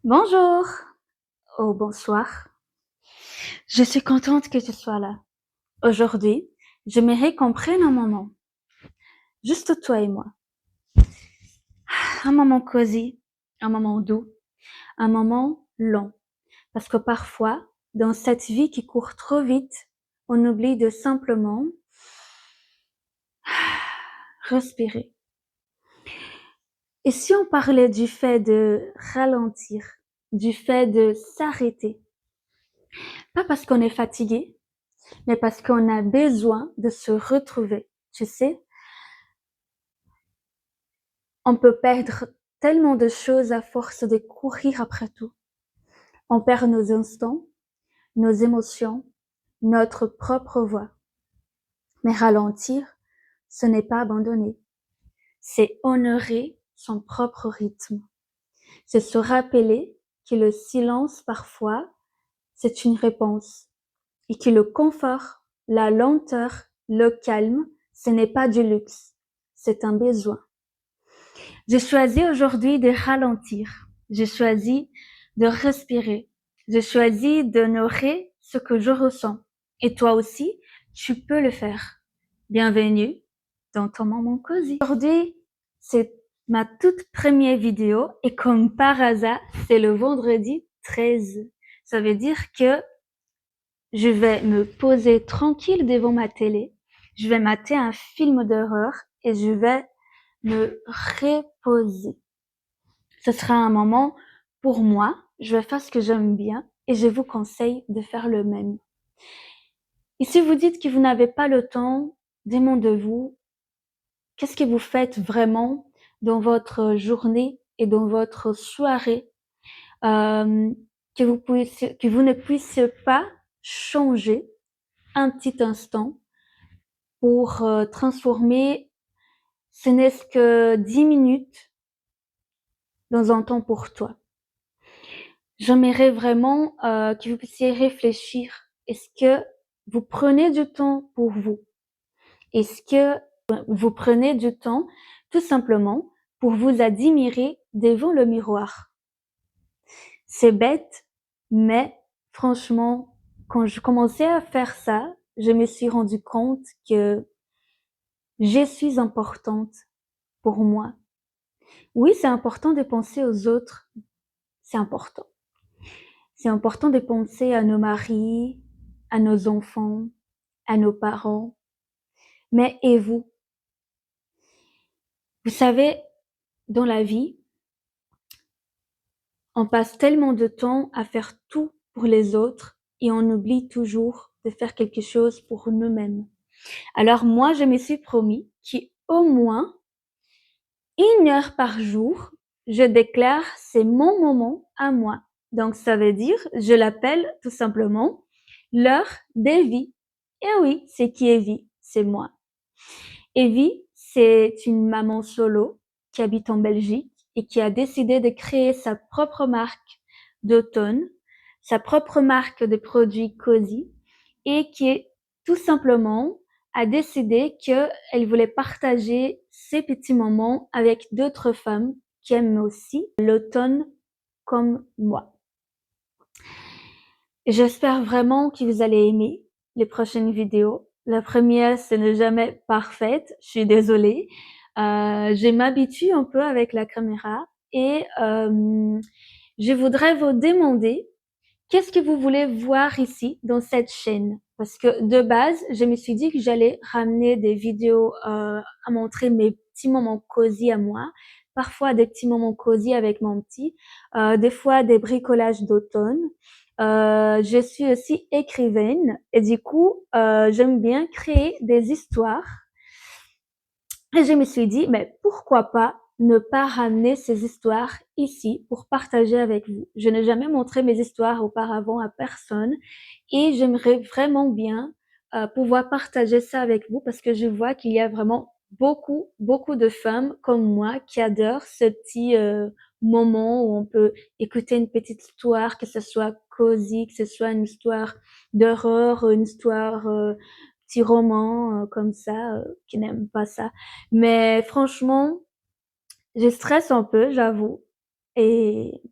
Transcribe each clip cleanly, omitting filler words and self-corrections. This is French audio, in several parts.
Bonjour, oh bonsoir. Je suis contente que tu sois là. Aujourd'hui, j'aimerais qu'on prenne un moment, juste toi et moi. Un moment cosy, un moment doux, un moment long. Parce que parfois, dans cette vie qui court trop vite, on oublie de simplement respirer. Et si on parlait du fait de ralentir, du fait de s'arrêter, pas parce qu'on est fatigué, mais parce qu'on a besoin de se retrouver. Tu sais, on peut perdre tellement de choses à force de courir après tout. On perd nos instants, nos émotions, notre propre voix. Mais ralentir, ce n'est pas abandonner. C'est honorer son propre rythme. C'est se rappeler que le silence, parfois, c'est une réponse. Et que le confort, la lenteur, le calme, ce n'est pas du luxe. C'est un besoin. J'ai choisi aujourd'hui de ralentir. J'ai choisi de respirer. J'ai choisi d'honorer ce que je ressens. Et toi aussi, tu peux le faire. Bienvenue dans ton moment cosy. Aujourd'hui, c'est ma toute première vidéo et comme par hasard, c'est le vendredi 13. Ça veut dire que je vais me poser tranquille devant ma télé. Je vais mater un film d'horreur et je vais me reposer. Ce sera un moment pour moi. Je vais faire ce que j'aime bien et je vous conseille de faire le même. Et si vous dites que vous n'avez pas le temps, demandez-vous, qu'est-ce que vous faites vraiment dans votre journée et dans votre soirée que vous ne puissiez pas changer un petit instant pour transformer ce n'est que 10 minutes dans un temps pour toi. J'aimerais vraiment que vous puissiez réfléchir. Est-ce que vous prenez du temps pour vous? Est-ce que vous prenez du temps tout simplement pour vous admirer devant le miroir? C'est bête, mais franchement, quand je commençais à faire ça, je me suis rendu compte que je suis importante pour moi. Oui, c'est important de penser aux autres. C'est important. C'est important de penser à nos maris, à nos enfants, à nos parents. Mais et vous? Vous savez, dans la vie, on passe tellement de temps à faire tout pour les autres et on oublie toujours de faire quelque chose pour nous-mêmes. Alors moi, je me suis promis qu'au moins 1 heure par jour, je déclare c'est mon moment à moi. Donc ça veut dire, je l'appelle tout simplement l'heure d'Evie. Et oui, c'est qui Evie? C'est moi. Evie, c'est une maman solo qui habite en Belgique et qui a décidé de créer sa propre marque d'automne, sa propre marque de produits cosy et qui tout simplement a décidé qu'elle voulait partager ces petits moments avec d'autres femmes qui aiment aussi l'automne comme moi. J'espère vraiment que vous allez aimer les prochaines vidéos. La première, ce n'est jamais parfaite, je suis désolée. Je m'habitue un peu avec la caméra et je voudrais vous demander qu'est-ce que vous voulez voir ici dans cette chaîne? Parce que de base, je me suis dit que j'allais ramener des vidéos à montrer mes petits moments cosy à moi, parfois des petits moments cosy avec mon petit, des fois des bricolages d'automne. Je suis aussi écrivaine et du coup, j'aime bien créer des histoires. Et je me suis dit, mais pourquoi pas ne pas ramener ces histoires ici pour partager avec vous. Je n'ai jamais montré mes histoires auparavant à personne et j'aimerais vraiment bien pouvoir partager ça avec vous parce que je vois qu'il y a vraiment beaucoup de femmes comme moi qui adorent ce petit moment où on peut écouter une petite histoire, que ce soit cosy, que ce soit une histoire d'horreur, une histoire petit roman comme ça, qui n'aiment pas ça. Mais franchement, je stresse un peu, j'avoue. Et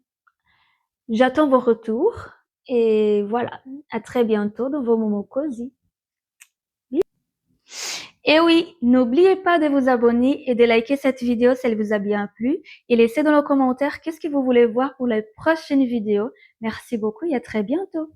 J'attends vos retours et voilà, à très bientôt dans vos moments cosy. Et oui, n'oubliez pas de vous abonner et de liker cette vidéo si elle vous a bien plu et laissez dans les commentaires qu'est-ce que vous voulez voir pour les prochaines vidéos. Merci beaucoup et à très bientôt.